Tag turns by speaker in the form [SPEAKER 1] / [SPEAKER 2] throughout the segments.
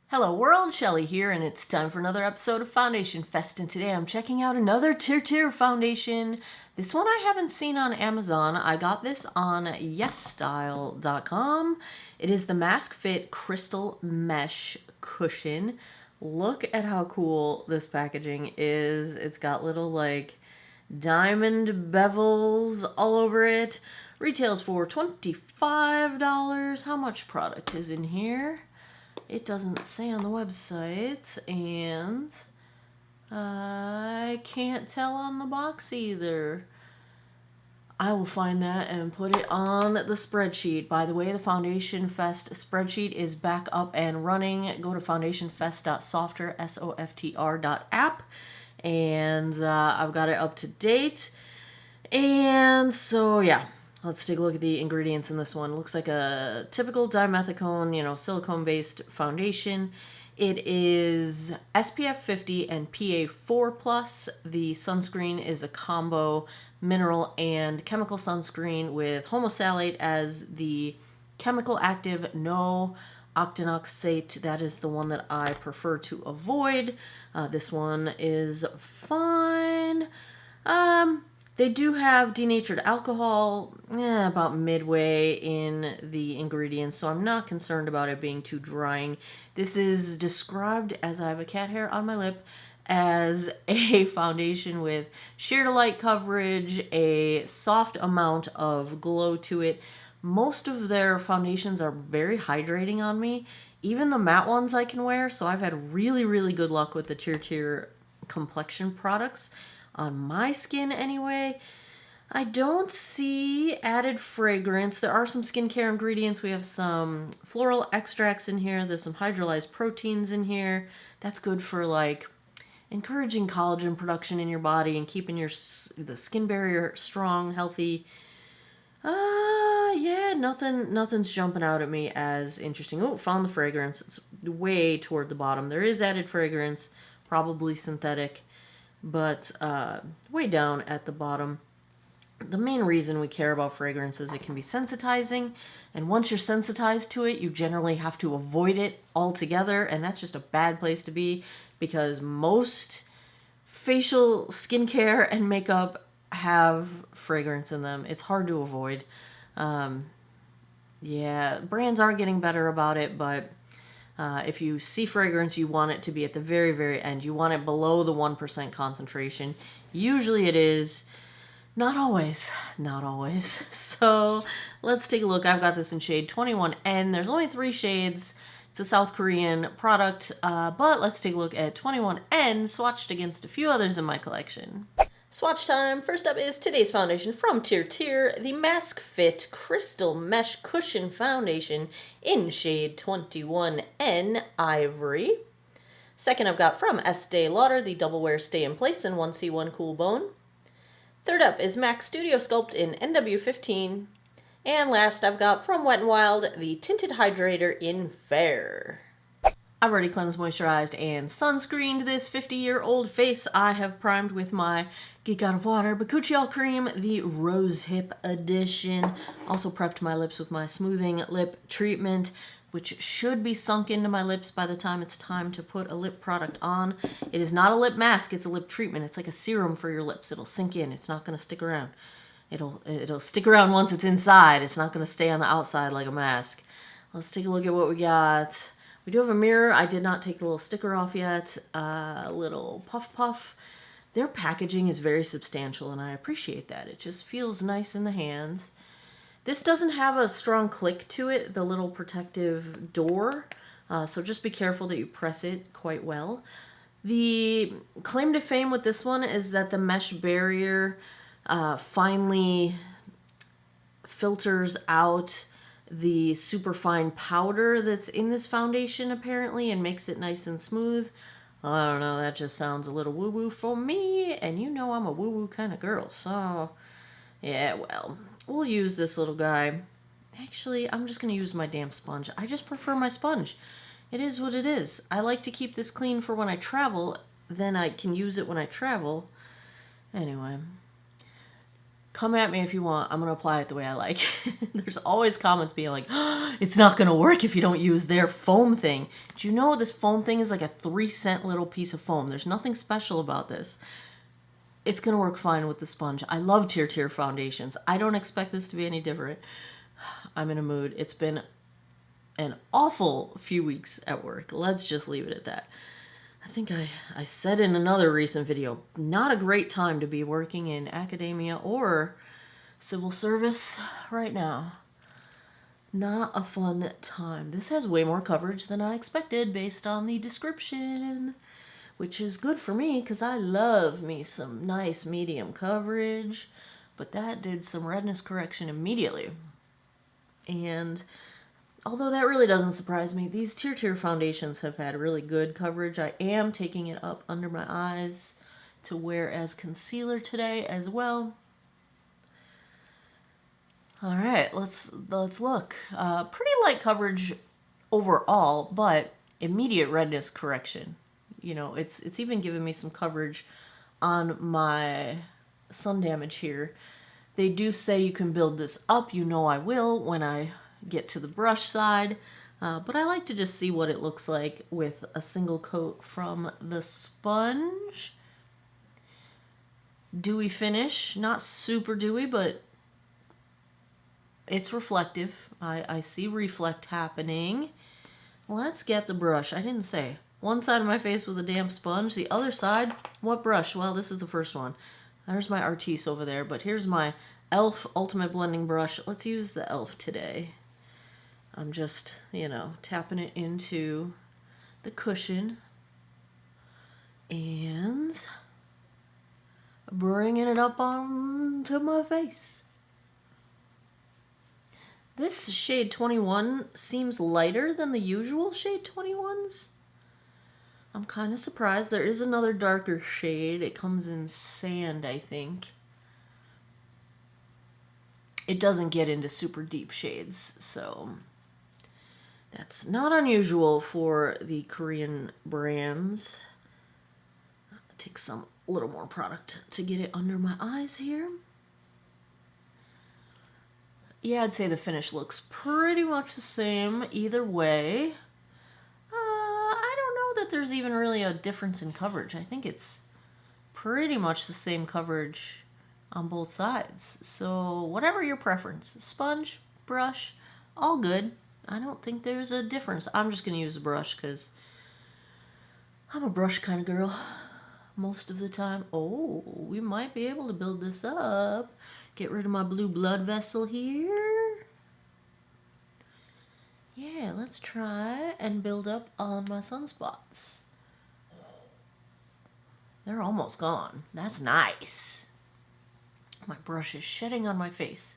[SPEAKER 1] Hello world, Shelly here, and it's time for another episode of Foundation Fest, and today I'm checking out another TirTir foundation. This one I haven't seen on Amazon. I got this on yesstyle.com. It is the Mask Fit Crystal Mesh Cushion. Look at how cool this packaging is. It's got little like diamond bevels all over it. Retails for $25. How much product is in here? It doesn't say on the website, and I can't tell on the box either. I will find that and put it on the spreadsheet. By the way, the Foundation Fest spreadsheet is back up and running. Go to foundationfest.softr, softr.app, and I've got it up to date. And so, yeah. Let's take a look at the ingredients in this one. Looks like a typical dimethicone, silicone-based foundation. It is SPF 50 and PA 4+. The sunscreen is a combo mineral and chemical sunscreen with homosalate as the chemical active, no octinoxate. That is the one that I prefer to avoid. This one is fine. They do have denatured alcohol about midway in the ingredients, so I'm not concerned about it being too drying. This is described, as I have a cat hair on my lip, as a foundation with sheer to light coverage, a soft amount of glow to it. Most of their foundations are very hydrating on me, even the matte ones I can wear, so I've had really, really good luck with the TirTir complexion products. On my skin anyway. I don't see added fragrance. There are some skincare ingredients. We have some floral extracts in here. There's some hydrolyzed proteins in here. That's good for like encouraging collagen production in your body and keeping the skin barrier strong, healthy. Yeah, nothing's jumping out at me as interesting. Oh, found the fragrance. It's way toward the bottom. There is added fragrance, probably synthetic, but way down at the bottom. The main reason we care about fragrance is it can be sensitizing, and once you're sensitized to it, you generally have to avoid it altogether, and that's just a bad place to be because most facial skincare and makeup have fragrance in them. It's hard to avoid. Yeah, brands are getting better about it, but if you see fragrance, you want it to be at the very, very end. You want it below the 1% concentration. Usually it is. Not always. Not always. So let's take a look. I've got this in shade 21N. There's only 3 shades. It's a South Korean product, but let's take a look at 21N swatched against a few others in my collection. Swatch time. First up is today's foundation from TirTir, the Mask Fit Crystal Mesh Cushion Foundation in shade 21N Ivory. Second, I've got from Estee Lauder, the Double Wear Stay in Place in 1C1 Cool Bone. Third up is MAC Studio Sculpt in NW15. And last, I've got from Wet n Wild, the Tinted Hydrator in Fair. I've already cleansed, moisturized, and sunscreened this 50-year-old face. I have primed with my Geek Out of Water Bakuchiol Cream, the Rose Hip Edition. Also prepped my lips with my smoothing lip treatment, which should be sunk into my lips by the time it's time to put a lip product on. It is not a lip mask, it's a lip treatment. It's like a serum for your lips. It'll sink in. It's not going to stick around. It'll stick around once it's inside. It's not going to stay on the outside like a mask. Let's take a look at what we got. We do have a mirror. I did not take the little sticker off yet. A little puff. Their packaging is very substantial, and I appreciate that. It just feels nice in the hands. This doesn't have a strong click to it, the little protective door, so just be careful that you press it quite well. The claim to fame with this one is that the mesh barrier finally filters out the superfine powder that's in this foundation apparently and makes it nice and smooth. I don't know, that just sounds a little woo-woo for me, and you know I'm a woo-woo kind of girl, so yeah, well, we'll use this little guy. Actually, I'm just going to use my damn sponge. I just prefer my sponge. It is what it is. I like to keep this clean for when I travel, then I can use it when I travel. Anyway. come at me if you want. I'm going to apply it the way I like. There's always comments being like, oh, it's not going to work if you don't use their foam thing. Do you know this foam thing is like a 3-cent little piece of foam? There's nothing special about this. It's going to work fine with the sponge. I love TirTir foundations. I don't expect this to be any different. I'm in a mood. It's been an awful few weeks at work. Let's just leave it at that. I think I said in another recent video, not a great time to be working in academia or civil service right now. Not a fun time. This has way more coverage than I expected based on the description, which is good for me because I love me some nice medium coverage, but that did some redness correction immediately. And although that really doesn't surprise me, these TirTir foundations have had really good coverage. I am taking it up under my eyes to wear as concealer today as well. All right, let's look. Pretty light coverage overall, but immediate redness correction. You know, it's even giving me some coverage on my sun damage here. They do say you can build this up. You know I will when I get to the brush side, but I like to just see what it looks like with a single coat from the sponge. Dewy finish, not super dewy, but it's reflective. I see reflect happening. Let's get the brush. I didn't say. One side of my face with a damp sponge, the other side, what brush? Well, this is the first one. There's my Artiste over there, but here's my e.l.f. Ultimate Blending Brush. Let's use the e.l.f. today. I'm just, you know, tapping it into the cushion and bringing it up onto my face. This shade 21 seems lighter than the usual shade 21s. I'm kind of surprised. There is another darker shade. It comes in sand, I think. It doesn't get into super deep shades, so that's not unusual for the Korean brands. Take some little more product to get it under my eyes here. Yeah, I'd say the finish looks pretty much the same either way. I don't know that there's even really a difference in coverage. I think it's pretty much the same coverage on both sides. So whatever your preference, sponge, brush, all good. I don't think there's a difference. I'm just going to use a brush because I'm a brush kind of girl most of the time. Oh, we might be able to build this up. Get rid of my blue blood vessel here. Yeah, let's try and build up on my sunspots. They're almost gone. That's nice. My brush is shedding on my face.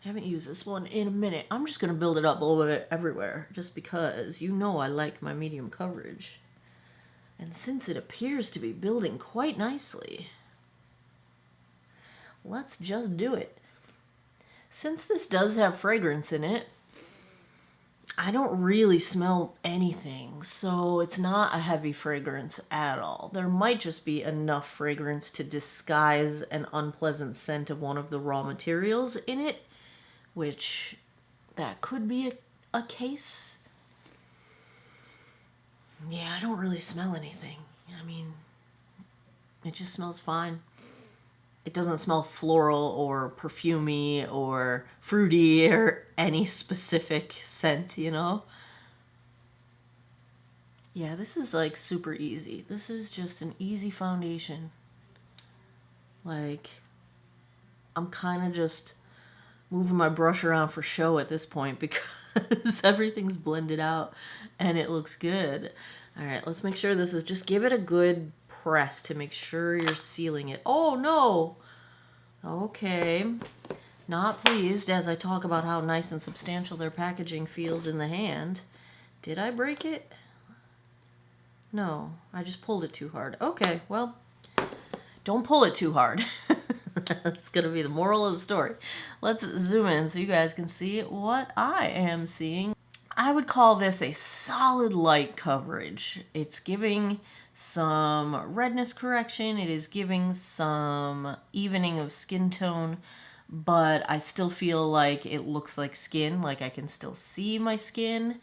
[SPEAKER 1] I haven't used this one in a minute. I'm just going to build it up a little bit everywhere just because you know I like my medium coverage. And since it appears to be building quite nicely, let's just do it. Since this does have fragrance in it, I don't really smell anything, so it's not a heavy fragrance at all. There might just be enough fragrance to disguise an unpleasant scent of one of the raw materials in it, which that could be a case. Yeah, I don't really smell anything. I mean, it just smells fine. It doesn't smell floral or perfumey or fruity or any specific scent, you know? Yeah, this is like super easy. This is just an easy foundation. Like, I'm kind of just moving my brush around for show at this point because everything's blended out and it looks good. All right, let's make sure this is, just give it a good press to make sure you're sealing it. Oh no! Okay. Not pleased as I talk about how nice and substantial their packaging feels in the hand. Did I break it? No, I just pulled it too hard. Okay, well, don't pull it too hard. That's going to be the moral of the story. Let's zoom in so you guys can see what I am seeing. I would call this a solid light coverage. It's giving some redness correction. It is giving some evening of skin tone, but I still feel like it looks like skin, like I can still see my skin.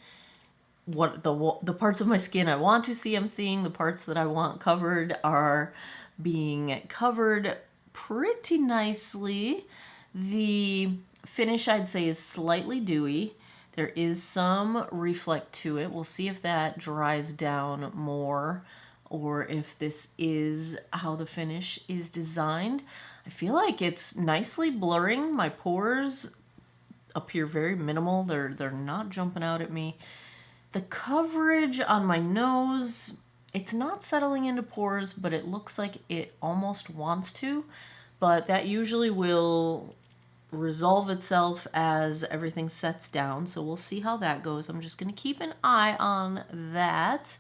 [SPEAKER 1] What the parts of my skin I want to see, I'm seeing. The parts that I want covered are being covered pretty nicely. The finish, I'd say, is slightly dewy. There is some reflect to it. We'll see if that dries down more or if this is how the finish is designed. I feel like it's nicely blurring. My pores appear very minimal. They're not jumping out at me. The coverage on my nose, it's not settling into pores, but it looks like it almost wants to. But that usually will resolve itself as everything sets down. So we'll see how that goes. I'm just going to keep an eye on that.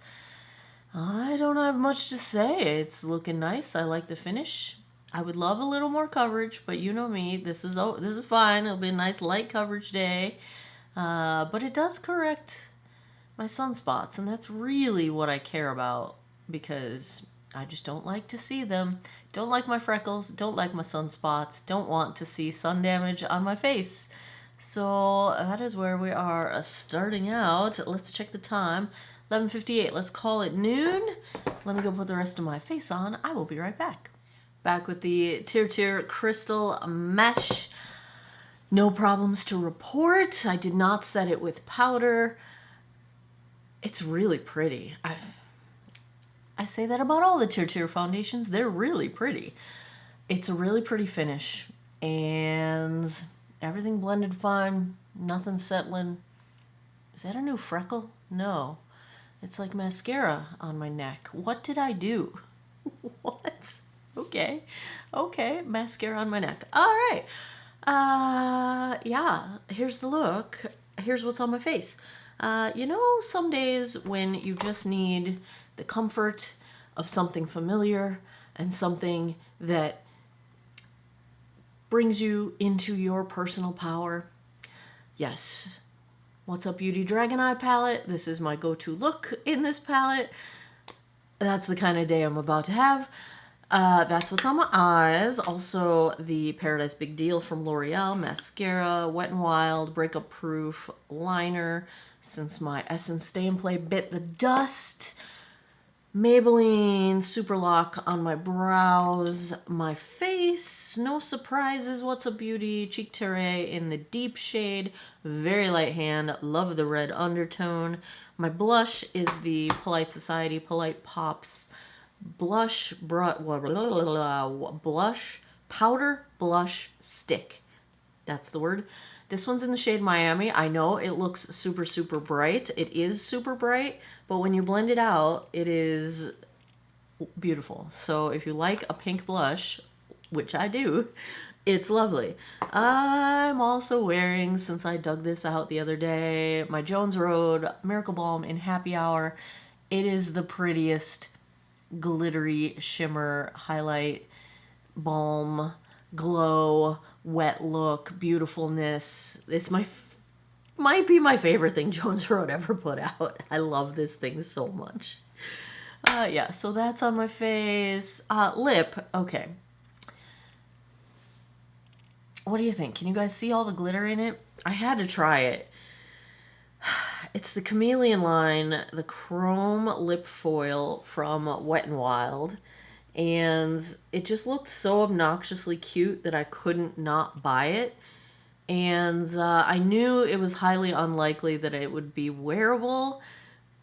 [SPEAKER 1] I don't have much to say. It's looking nice. I like the finish. I would love a little more coverage, but you know me. This is fine. It'll be a nice light coverage day. But it does correct my sunspots, and that's really what I care about, because I just don't like to see them. Don't like my freckles, don't like my sunspots, don't want to see sun damage on my face. So that is where we are starting out. Let's check the time. 11:58. Let's call it noon. Let me go put the rest of my face on. I will be right back. Back with the TirTir Crystal Mesh. No problems to report. I did not set it with powder. It's really pretty. I say that about all the TirTir foundations. They're really pretty. It's a really pretty finish. And everything blended fine. Nothing settling. Is that a new freckle? No. It's like mascara on my neck. What did I do? What? Okay. Okay. Mascara on my neck. All right. Yeah. Here's the look. Here's what's on my face. You know, some days when you just need the comfort of something familiar and something that brings you into your personal power. Yes. What's Up Beauty Dragon Eye palette. This is my go-to look in this palette. That's the kind of day I'm about to have. That's what's on my eyes. Also, the Paradise Big Deal from L'Oreal mascara, Wet n Wild breakup proof liner. Since my Essence Stay and Play bit the dust. Maybelline Super Lock on my brows. My face, no surprises. What's Up Beauty Cheek Tiare in the deep shade. Very light hand. Love the red undertone. My blush is the Polite Society Polite Pops blush powder blush stick. That's the word. This one's in the shade Miami. I know it looks super, super bright. It is super bright, but when you blend it out, it is beautiful. So if you like a pink blush, which I do, it's lovely. I'm also wearing, since I dug this out the other day, my Jones Road Miracle Balm in Happy Hour. It is the prettiest glittery shimmer highlight balm glow wet look beautifulness. This might be my favorite thing Jones Road ever put out. I love this thing so much. Yeah, so that's on my face. Lip. Okay, what do you think? Can you guys see all the glitter in it? I had to try it. It's the Chameleon line, the chrome lip foil from Wet n Wild. And it just looked so obnoxiously cute that I couldn't not buy it. And I knew it was highly unlikely that it would be wearable,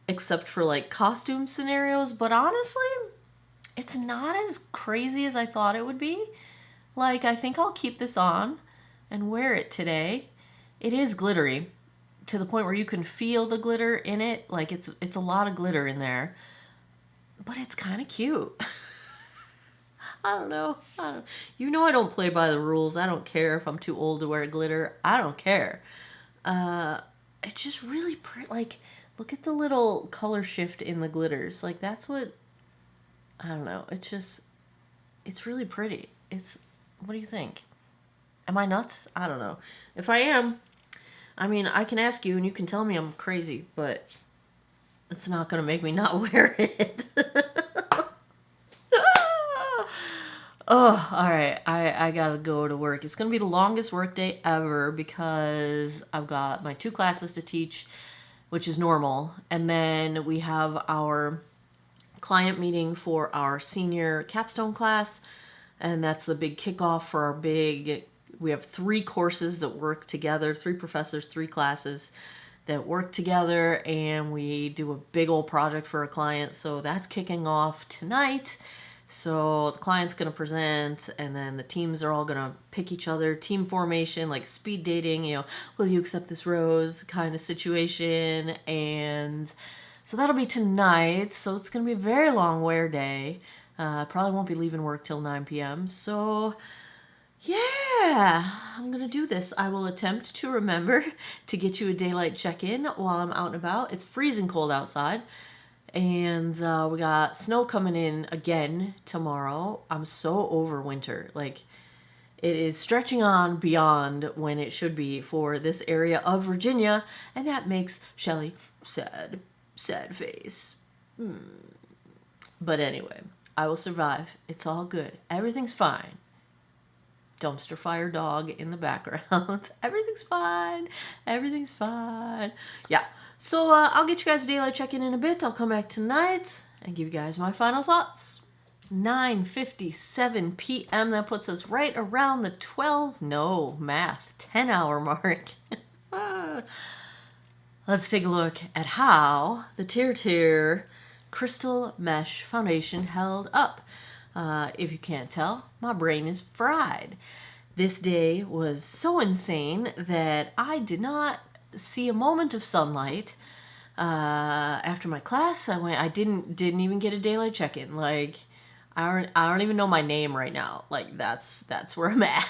[SPEAKER 1] except for like costume scenarios. But honestly, it's not as crazy as I thought it would be. Like, I think I'll keep this on and wear it today. It is glittery to the point where you can feel the glitter in it. Like, it's a lot of glitter in there. But it's kind of cute. I don't know. You know I don't play by the rules. I don't care if I'm too old to wear glitter. I don't care. It's just really pretty. Like, look at the little color shift in the glitters. Like, that's what... I don't know. It's really pretty. What do you think? Am I nuts? I don't know. If I am, I mean, I can ask you and you can tell me I'm crazy, but it's not going to make me not wear it. Oh, all right. I gotta go to work. It's gonna be the longest work day ever because I've got my 2 classes to teach, which is normal, and then we have our client meeting for our senior capstone class, and that's the big kickoff for our big. We have 3 courses that work together, 3 professors, 3 classes that work together, and we do a big old project for a client. So that's kicking off tonight. So the client's going to present, and then the teams are all going to pick each other, team formation, like speed dating, will you accept this rose kind of situation. And so that'll be tonight. So it's going to be a very long wear day. I probably won't be leaving work till 9 p.m. So yeah, I'm going to do this. I will attempt to remember to get you a daylight check-in while I'm out and about. It's freezing cold outside. And we got snow coming in again tomorrow. I'm so over winter. Like, it is stretching on beyond when it should be for this area of Virginia. And that makes Shelly sad. Sad face. But anyway, I will survive. It's all good. Everything's fine. Dumpster fire dog in the background. Everything's fine. Everything's fine. Yeah. So I'll get you guys a daylight check-in in a bit. I'll come back tonight and give you guys my final thoughts. 9:57 p.m. That puts us right around the 10-hour mark. Let's take a look at how the TirTir Crystal Mesh Foundation held up. If you can't tell, my brain is fried. This day was so insane that I did not see a moment of sunlight. After my class, I didn't even get a daylight check-in. Like, I don't even know my name right now. Like, that's where I'm at.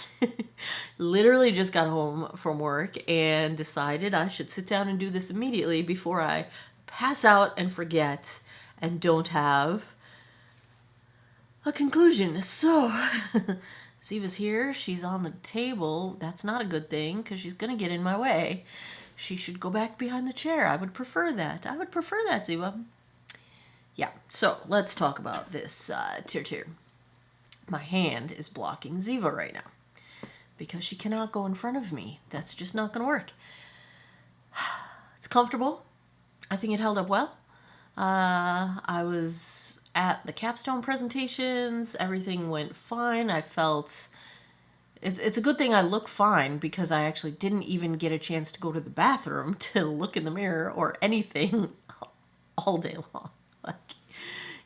[SPEAKER 1] Literally just got home from work and decided I should sit down and do this immediately before I pass out and forget and don't have a conclusion. So Ziva's here. She's on the table. That's not a good thing because she's gonna get in my way. She should go back behind the chair. I would prefer that. Ziva. Yeah, so let's talk about this TirTir. My hand is blocking Ziva right now because she cannot go in front of me. That's just not going to work. It's comfortable. I think it held up well. I was at the capstone presentations. Everything went fine. I felt... It's a good thing I look fine because I actually didn't even get a chance to go to the bathroom to look in the mirror or anything all day long. Like,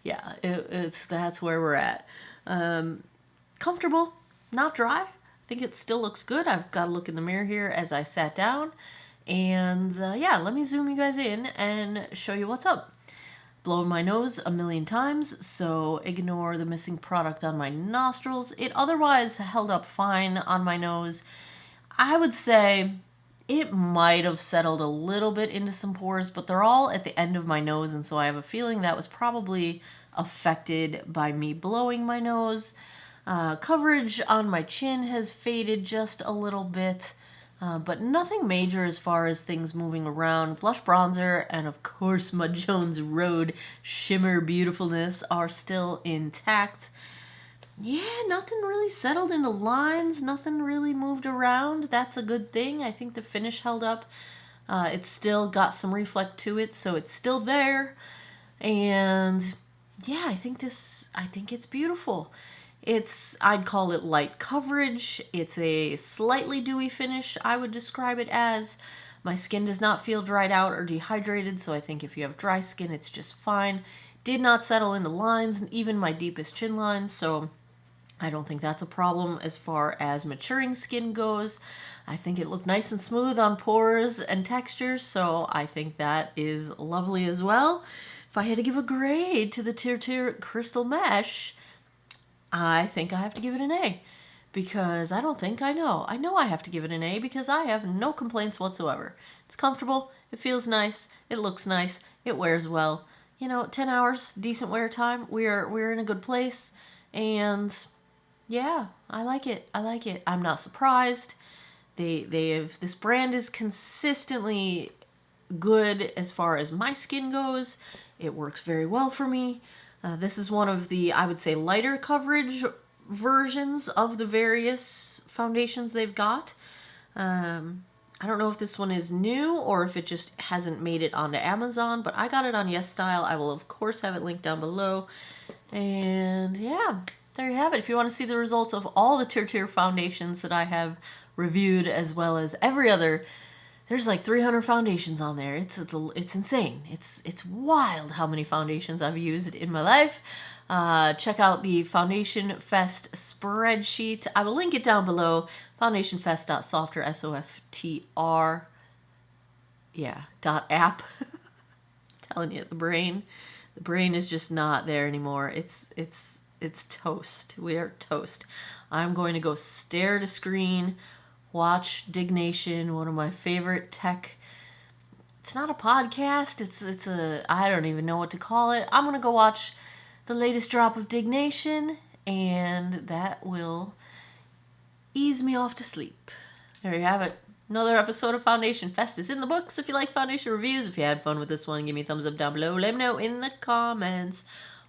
[SPEAKER 1] yeah, that's where we're at. Comfortable, not dry. I think it still looks good. I've got to look in the mirror here as I sat down. And yeah, let me zoom you guys in and show you what's up. Blown my nose a million times, so ignore the missing product on my nostrils. It otherwise held up fine on my nose. I would say it might have settled a little bit into some pores, but they're all at the end of my nose, and so I have a feeling that was probably affected by me blowing my nose. Coverage on my chin has faded just a little bit. But nothing major as far as things moving around. Blush bronzer and, of course, my Jones Road shimmer beautifulness are still intact. Yeah, nothing really settled into lines. Nothing really moved around. That's a good thing. I think the finish held up. It's still got some reflect to it, so it's still there. And yeah, I think it's beautiful. I'd call it light coverage. It's a slightly dewy finish, I would describe it as. My skin does not feel dried out or dehydrated, so I think if you have dry skin, it's just fine. Did not settle into lines, even my deepest chin lines, so I don't think that's a problem as far as maturing skin goes. I think it looked nice and smooth on pores and textures, so I think that is lovely as well. If I had to give a grade to the TirTir Crystal Mesh, I think I have to give it an A, because I know I have to give it an A because I have no complaints whatsoever. It's comfortable, it feels nice, it looks nice, it wears well. 10 hours, decent wear time, we're in a good place, and yeah, I like it. I'm not surprised. This brand is consistently good as far as my skin goes. It works very well for me. This is one of the, I would say, lighter coverage versions of the various foundations they've got. I don't know if this one is new or if it just hasn't made it onto Amazon, but I got it on YesStyle. I will, of course, have it linked down below. And yeah, there you have it. If you want to see the results of all the TirTir foundations that I have reviewed, as well as every other, there's like 300 foundations on there. It's insane. It's wild how many foundations I've used in my life. Check out the Foundation Fest spreadsheet. I will link it down below. Foundationfest.softr, SOFTR, yeah, .app. Telling you, the brain is just not there anymore. It's toast. We are toast. I'm going to go stare at a screen, watch Dignation, one of my favorite tech. It's not a podcast. It's a, I don't even know what to call it. I'm gonna go watch the latest drop of Dignation, and that will ease me off to sleep. There you have it. Another episode of Foundation Fest is in the books. If you like foundation reviews, if you had fun with this one, give me a thumbs up down below. Let me know in the comments,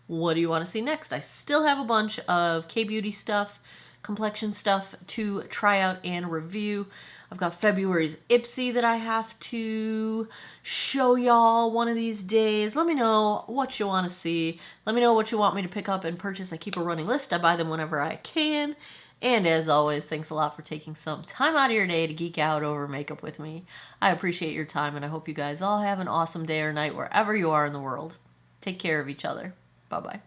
[SPEAKER 1] what do you want to see next? I still have a bunch of K-beauty stuff, complexion stuff to try out and review. I've got February's Ipsy that I have to show y'all one of these days. Let me know what you want to see. Let me know what you want me to pick up and purchase. I keep a running list. I buy them whenever I can. And as always, thanks a lot for taking some time out of your day to geek out over makeup with me. I appreciate your time, and I hope you guys all have an awesome day or night wherever you are in the world. Take care of each other. Bye-bye.